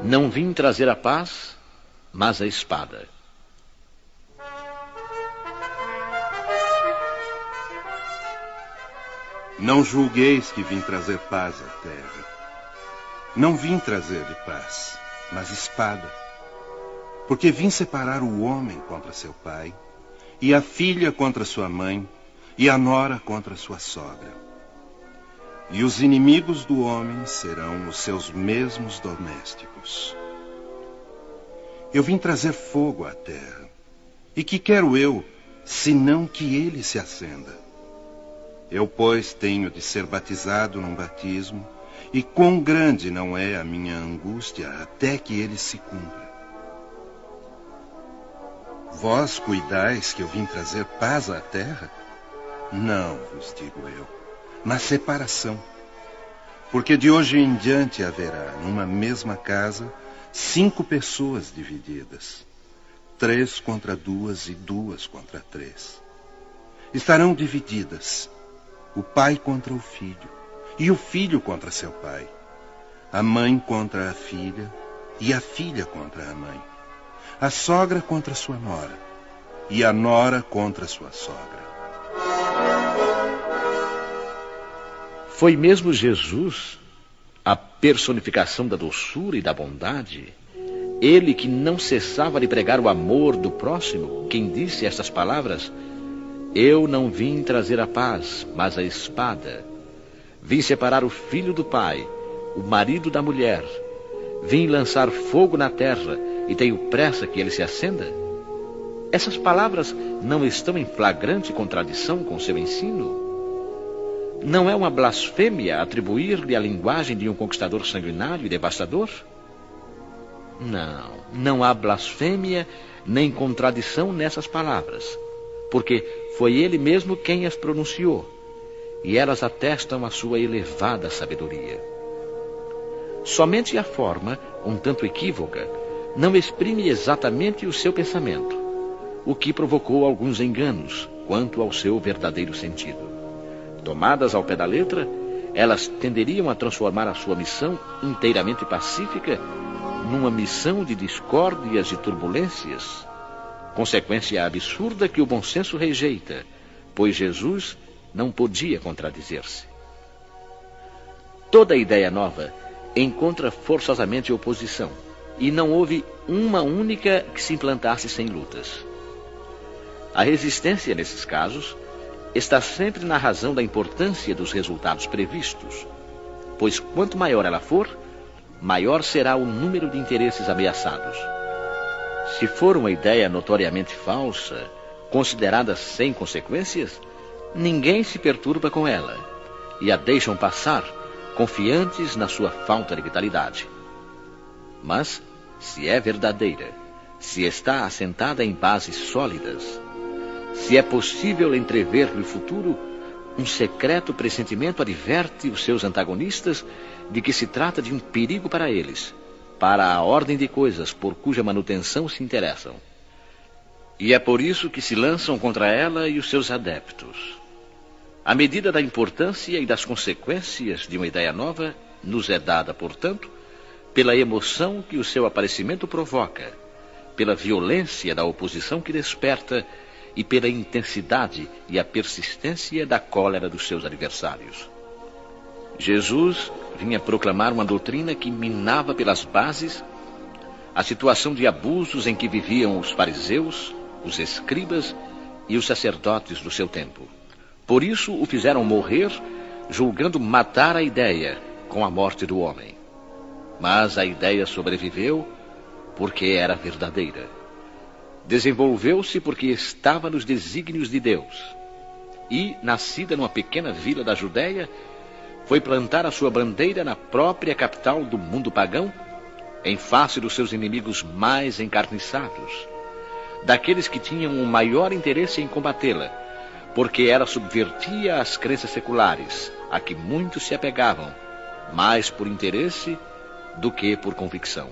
Não vim trazer a paz, mas a espada. Não julgueis que vim trazer paz à terra. Não vim trazer-lhe paz, mas espada. Porque vim separar o homem contra seu pai, e a filha contra sua mãe, e a nora contra sua sogra. E os inimigos do homem serão os seus mesmos domésticos. Eu vim trazer fogo à terra. E que quero eu, senão que ele se acenda? Eu, pois, tenho de ser batizado num batismo, e quão grande não é a minha angústia até que ele se cumpra. Vós cuidais que eu vim trazer paz à terra? Não, vos digo eu, mas separação. Porque de hoje em diante haverá, numa mesma casa, 5 pessoas divididas. 3 contra 2 e 2 contra 3. Estarão divididas, o pai contra o filho, e o filho contra seu pai, a mãe contra a filha, e a filha contra a mãe, a sogra contra sua nora, e a nora contra sua sogra. Foi mesmo Jesus, a personificação da doçura e da bondade, ele que não cessava de pregar o amor do próximo, quem disse estas palavras: eu não vim trazer a paz, mas a espada. Vim separar o filho do pai, o marido da mulher. Vim lançar fogo na terra e tenho pressa que ele se acenda. Essas palavras não estão em flagrante contradição com seu ensino? Não é uma blasfêmia atribuir-lhe a linguagem de um conquistador sanguinário e devastador? Não há blasfêmia nem contradição nessas palavras, porque foi ele mesmo quem as pronunciou, e elas atestam a sua elevada sabedoria. Somente a forma, um tanto equívoca, não exprime exatamente o seu pensamento, o que provocou alguns enganos quanto ao seu verdadeiro sentido. Tomadas ao pé da letra, elas tenderiam a transformar a sua missão inteiramente pacífica numa missão de discórdias e turbulências, consequência absurda que o bom senso rejeita, pois Jesus não podia contradizer-se. Toda ideia nova encontra forçosamente oposição, e não houve uma única que se implantasse sem lutas. A resistência, nesses casos, está sempre na razão da importância dos resultados previstos, pois quanto maior ela for, maior será o número de interesses ameaçados. Se for uma ideia notoriamente falsa, considerada sem consequências, ninguém se perturba com ela e a deixam passar, confiantes na sua falta de vitalidade. Mas, se é verdadeira, se está assentada em bases sólidas, se é possível entrever-lhe o futuro, um secreto pressentimento adverte os seus antagonistas de que se trata de um perigo para eles, para a ordem de coisas por cuja manutenção se interessam. E é por isso que se lançam contra ela e os seus adeptos. A medida da importância e das consequências de uma ideia nova nos é dada, portanto, pela emoção que o seu aparecimento provoca, pela violência da oposição que desperta e pela intensidade e a persistência da cólera dos seus adversários. Jesus vinha proclamar uma doutrina que minava pelas bases a situação de abusos em que viviam os fariseus, os escribas e os sacerdotes do seu tempo. Por isso o fizeram morrer, julgando matar a ideia com a morte do homem. Mas a ideia sobreviveu porque era verdadeira. Desenvolveu-se porque estava nos desígnios de Deus. E, nascida numa pequena vila da Judéia, foi plantar a sua bandeira na própria capital do mundo pagão, em face dos seus inimigos mais encarniçados, daqueles que tinham o maior interesse em combatê-la, porque ela subvertia as crenças seculares, a que muitos se apegavam, mais por interesse do que por convicção.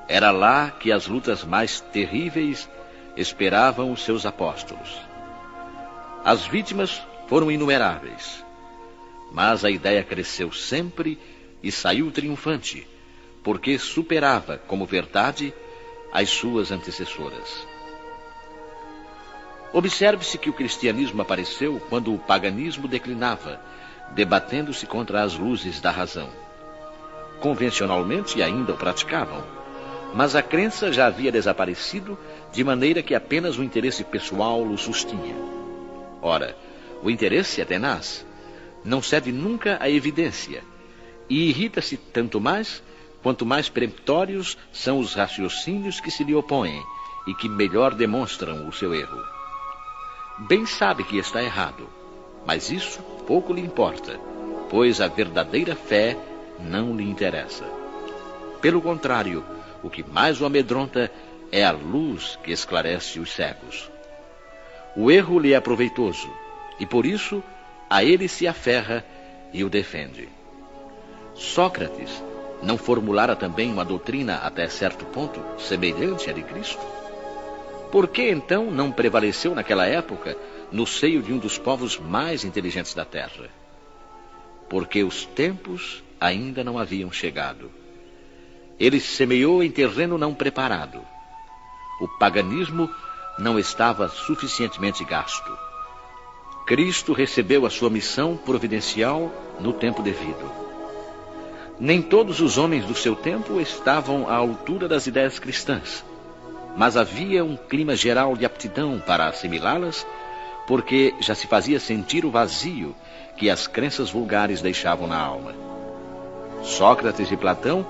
Era lá que as lutas mais terríveis esperavam os seus apóstolos. As vítimas foram inumeráveis, mas a ideia cresceu sempre e saiu triunfante, porque superava, como verdade, as suas antecessoras. Observe-se que o cristianismo apareceu quando o paganismo declinava, debatendo-se contra as luzes da razão. Convencionalmente ainda o praticavam, mas a crença já havia desaparecido, de maneira que apenas o interesse pessoal o sustinha. Ora, o interesse é tenaz, não cede nunca à evidência, e irrita-se tanto mais, quanto mais peremptórios são os raciocínios que se lhe opõem e que melhor demonstram o seu erro. Bem sabe que está errado, mas isso pouco lhe importa, pois a verdadeira fé não lhe interessa. Pelo contrário, o que mais o amedronta é a luz que esclarece os cegos. O erro lhe é proveitoso, e por isso a ele se aferra e o defende. Sócrates não formulara também uma doutrina até certo ponto semelhante à de Cristo? Por que então não prevaleceu naquela época no seio de um dos povos mais inteligentes da terra? Porque os tempos ainda não haviam chegado. Ele semeou em terreno não preparado. O paganismo não estava suficientemente gasto. Cristo recebeu a sua missão providencial no tempo devido. Nem todos os homens do seu tempo estavam à altura das ideias cristãs, mas havia um clima geral de aptidão para assimilá-las, porque já se fazia sentir o vazio que as crenças vulgares deixavam na alma. Sócrates e Platão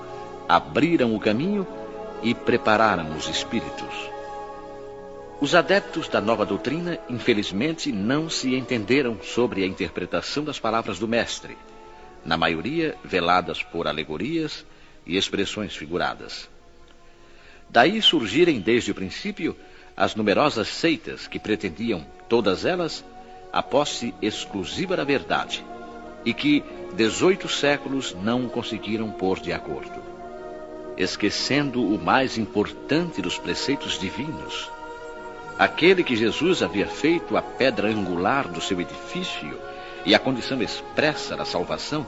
abriram o caminho e prepararam os espíritos. Os adeptos da nova doutrina, infelizmente, não se entenderam sobre a interpretação das palavras do mestre, na maioria veladas por alegorias e expressões figuradas. Daí surgirem desde o princípio as numerosas seitas que pretendiam, todas elas, a posse exclusiva da verdade, e que 18 séculos não conseguiram pôr de acordo. Esquecendo o mais importante dos preceitos divinos, aquele que Jesus havia feito a pedra angular do seu edifício e a condição expressa da salvação,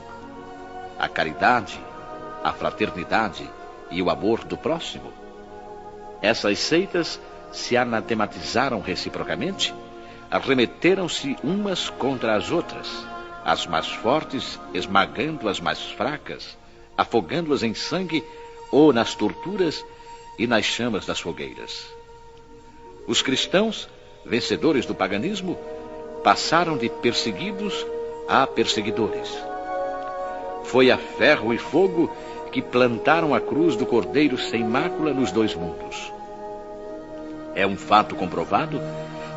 a caridade, a fraternidade e o amor do próximo. Essas seitas se anatematizaram reciprocamente, arremeteram-se umas contra as outras, as mais fortes esmagando as mais fracas, afogando-as em sangue ou nas torturas e nas chamas das fogueiras. Os cristãos, vencedores do paganismo, passaram de perseguidos a perseguidores. Foi a ferro e fogo que plantaram a cruz do Cordeiro sem mácula nos dois mundos. É um fato comprovado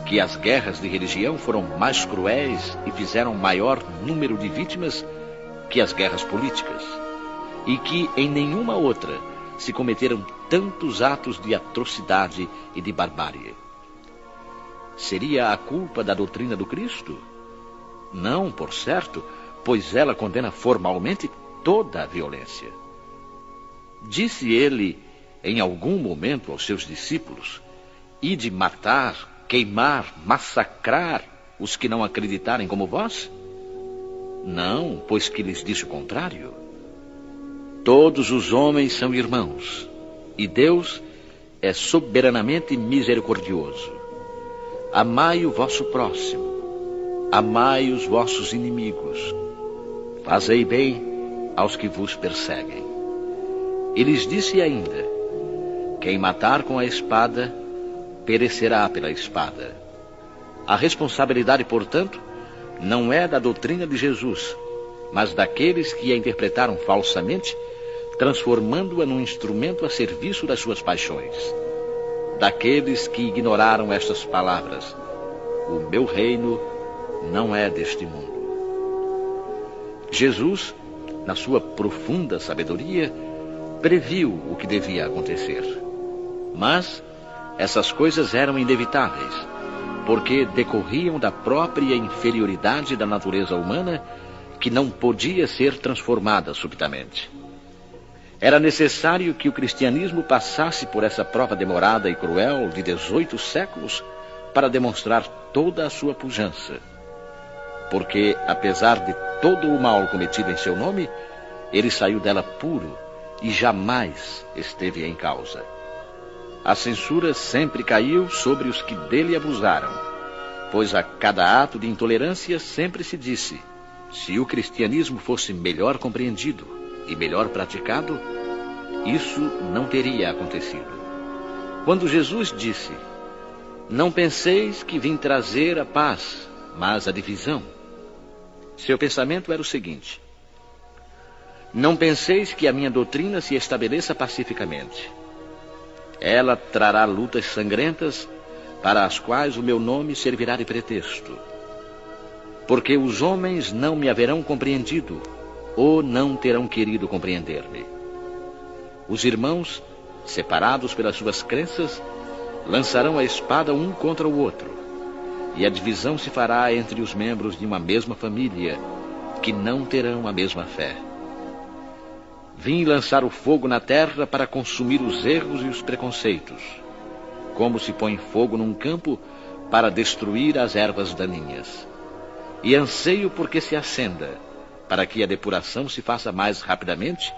que as guerras de religião foram mais cruéis e fizeram maior número de vítimas que as guerras políticas, e que em nenhuma outra se cometeram tantos atos de atrocidade e de barbárie. Seria a culpa da doutrina do Cristo? Não, por certo, pois ela condena formalmente toda a violência. Disse ele, em algum momento, aos seus discípulos: ide matar, queimar, massacrar os que não acreditarem como vós? Não, pois que lhes disse o contrário. Todos os homens são irmãos, e Deus é soberanamente misericordioso. Amai o vosso próximo, amai os vossos inimigos, fazei bem aos que vos perseguem. E lhes disse ainda: quem matar com a espada, perecerá pela espada. A responsabilidade, portanto, não é da doutrina de Jesus, mas daqueles que a interpretaram falsamente, transformando-a num instrumento a serviço das suas paixões. Daqueles que ignoraram estas palavras: o meu reino não é deste mundo. Jesus, na sua profunda sabedoria, previu o que devia acontecer. Mas essas coisas eram inevitáveis, porque decorriam da própria inferioridade da natureza humana, que não podia ser transformada subitamente. Era necessário que o cristianismo passasse por essa prova demorada e cruel de 18 séculos para demonstrar toda a sua pujança. Porque, apesar de todo o mal cometido em seu nome, ele saiu dela puro e jamais esteve em causa. A censura sempre caiu sobre os que dele abusaram, pois a cada ato de intolerância sempre se disse: se o cristianismo fosse melhor compreendido e melhor praticado, isso não teria acontecido. Quando Jesus disse: não penseis que vim trazer a paz, mas a divisão, seu pensamento era o seguinte: não penseis que a minha doutrina se estabeleça pacificamente. Ela trará lutas sangrentas, para as quais o meu nome servirá de pretexto. Porque os homens não me haverão compreendido, ou não terão querido compreender-me. Os irmãos, separados pelas suas crenças, lançarão a espada um contra o outro, e a divisão se fará entre os membros de uma mesma família, que não terão a mesma fé. Vim lançar o fogo na terra para consumir os erros e os preconceitos, como se põe fogo num campo para destruir as ervas daninhas. E anseio porque se acenda, para que a depuração se faça mais rapidamente,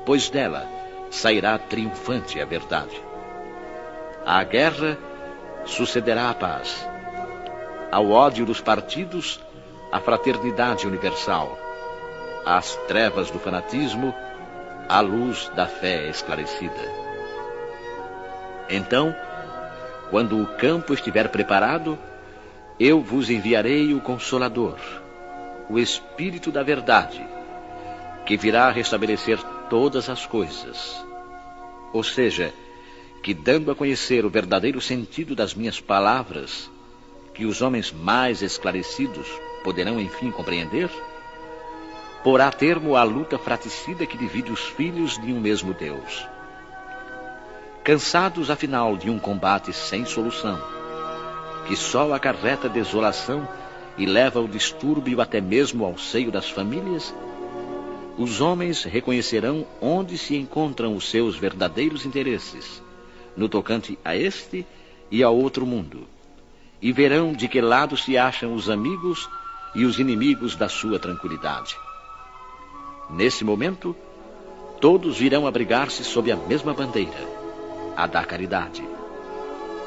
pois dela sairá triunfante a verdade. À guerra sucederá a paz. Ao ódio dos partidos, a fraternidade universal. Às trevas do fanatismo, a luz da fé esclarecida. Então, quando o campo estiver preparado, eu vos enviarei o Consolador, o Espírito da Verdade, que virá restabelecer todas as coisas. Ou seja, que dando a conhecer o verdadeiro sentido das minhas palavras, que os homens mais esclarecidos poderão enfim compreender, porá termo à luta fratricida que divide os filhos de um mesmo Deus. Cansados, afinal, de um combate sem solução, que só acarreta desolação e leva o distúrbio até mesmo ao seio das famílias, os homens reconhecerão onde se encontram os seus verdadeiros interesses, no tocante a este e ao outro mundo, e verão de que lado se acham os amigos e os inimigos da sua tranquilidade. Nesse momento, todos virão abrigar-se sob a mesma bandeira, a da caridade,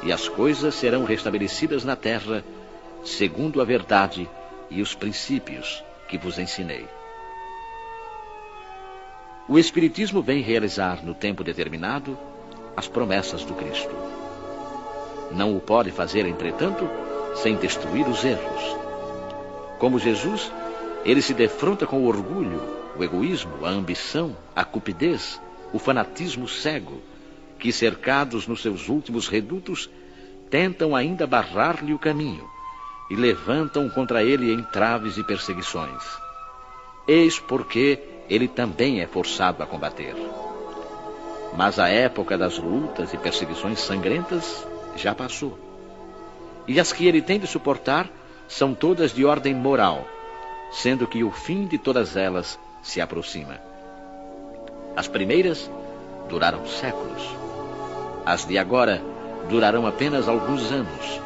e as coisas serão restabelecidas na terra, segundo a verdade e os princípios que vos ensinei. O Espiritismo vem realizar no tempo determinado as promessas do Cristo. Não o pode fazer, entretanto, sem destruir os erros. Como Jesus, ele se defronta com o orgulho, o egoísmo, a ambição, a cupidez, o fanatismo cego, que, cercados nos seus últimos redutos, tentam ainda barrar-lhe o caminho e levantam contra ele entraves e perseguições. Eis porque ele também é forçado a combater. Mas a época das lutas e perseguições sangrentas já passou. E as que ele tem de suportar são todas de ordem moral, sendo que o fim de todas elas se aproxima. As primeiras duraram séculos. As de agora durarão apenas alguns anos,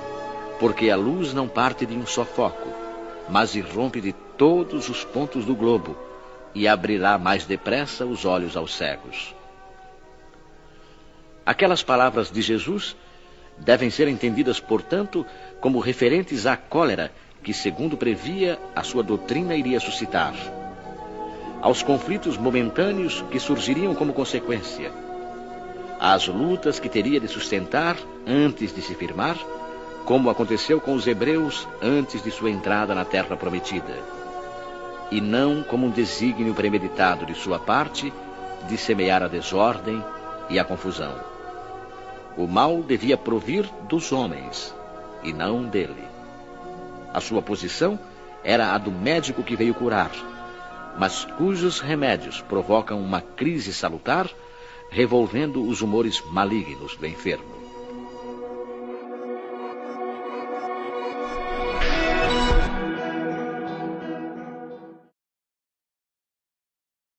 porque a luz não parte de um só foco, mas irrompe de todos os pontos do globo e abrirá mais depressa os olhos aos cegos. Aquelas palavras de Jesus devem ser entendidas, portanto, como referentes à cólera que, segundo previa, a sua doutrina iria suscitar, aos conflitos momentâneos que surgiriam como consequência, às lutas que teria de sustentar antes de se firmar, como aconteceu com os hebreus antes de sua entrada na terra prometida, e não como um desígnio premeditado de sua parte de semear a desordem e a confusão. O mal devia provir dos homens, e não dele. A sua posição era a do médico que veio curar, mas cujos remédios provocam uma crise salutar, revolvendo os humores malignos do enfermo.